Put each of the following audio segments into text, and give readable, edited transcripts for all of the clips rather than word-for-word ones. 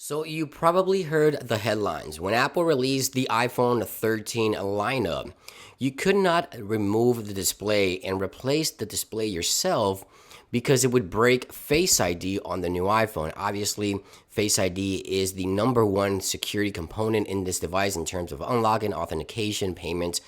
So you probably heard the headlines. When Apple released the iPhone 13 lineup, you could not remove the display and replace the display yourself because it would break Face ID on the new iPhone. Obviously, Face ID is the number one security component in this device in terms of unlocking, authentication, payments,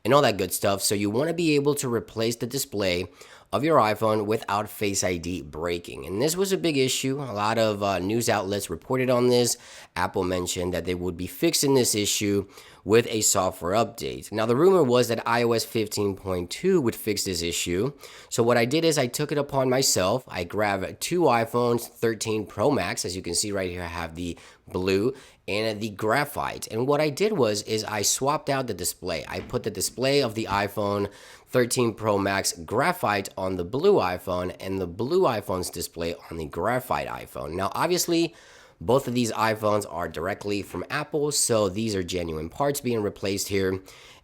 and all that good stuff. So you want to be able to replace the display of your iPhone without Face ID breaking. And this was a big issue. A lot of news outlets reported on this. Apple mentioned that they would be fixing this issue with a software update. Now, the rumor was that iOS 15.2 would fix this issue. So what I did is I took it upon myself. I grabbed two iPhones 13 Pro Max. As you can see right here, I have the blue and the graphite. And what I did was I swapped out the display. I put the display of the iPhone 13 Pro Max graphite on the blue iPhone and the blue iPhone's display on the graphite iPhone. Now, obviously, both of these iPhones are directly from Apple, so these are genuine parts being replaced here.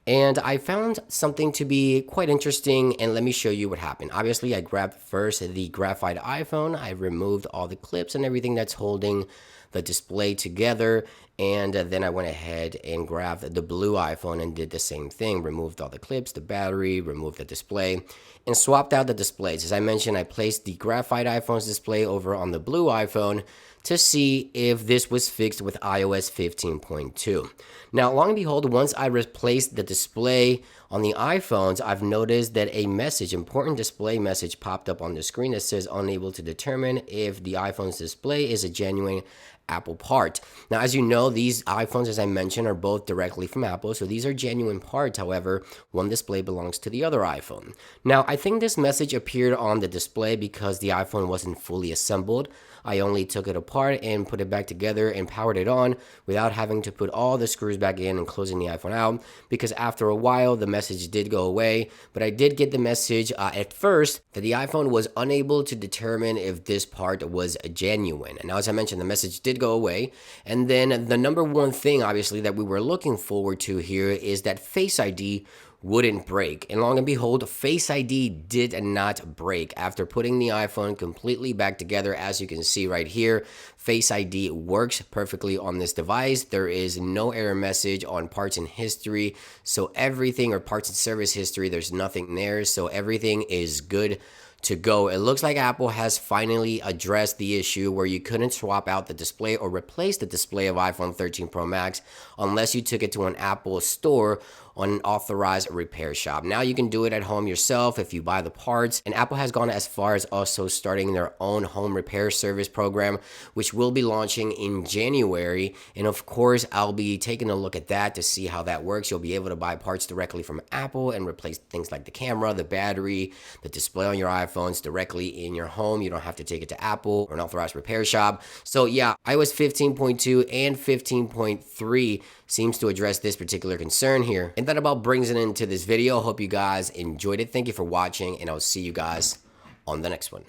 And I found something to be quite interesting, and let me show you what happened. Obviously, I grabbed first the graphite iPhone. I removed all the clips and everything that's holding the display together, and then I went ahead and grabbed the blue iPhone and did the same thing. Removed all the clips, the battery, removed the display, and swapped out the displays. As I mentioned, I placed the graphite iPhone's display over on the blue iPhone to see if this was fixed with iOS 15.2. Now, long and behold, once I replaced the display on the iPhones, I've noticed that a important display message popped up on the screen that says unable to determine if the iPhone's display is a genuine Apple part. Now, as you know, these iPhones, as I mentioned, are both directly from Apple, so these are genuine parts. However, one display belongs to the other iPhone. Now, I think this message appeared on the display because the iPhone wasn't fully assembled. I only took it apart and put it back together and powered it on without having to put all the screws back in and closing the iPhone out, because after a while, the message did go away. But I did get the message at first that the iPhone was unable to determine if this part was genuine. And now, as I mentioned, the message did go away. And then the number one thing, obviously, that we were looking forward to here is that Face ID wouldn't break. And long and behold, Face ID did not break. After putting the iPhone completely back together, as you can see right here, Face ID works perfectly on this device. There is no error message on parts and history. So everything, or parts and service history, there's nothing there. So everything is good to go. It looks like Apple has finally addressed the issue where you couldn't swap out the display or replace the display of iPhone 13 Pro Max unless you took it to an Apple store on an authorized repair shop. Now you can do it at home yourself if you buy the parts, and Apple has gone as far as also starting their own home repair service program, which will be launching in January. And of course, I'll be taking a look at that to see how that works. You'll be able to buy parts directly from Apple and replace things like the camera, the battery, the display on your iPhones directly in your home. You don't have to take it to Apple or an authorized repair shop. So yeah, iOS 15.2 and 15.3 seems to address this particular concern here. And that about brings it into this video. Hope you guys enjoyed it. Thank you for watching, and I'll see you guys on the next one.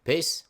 Peace.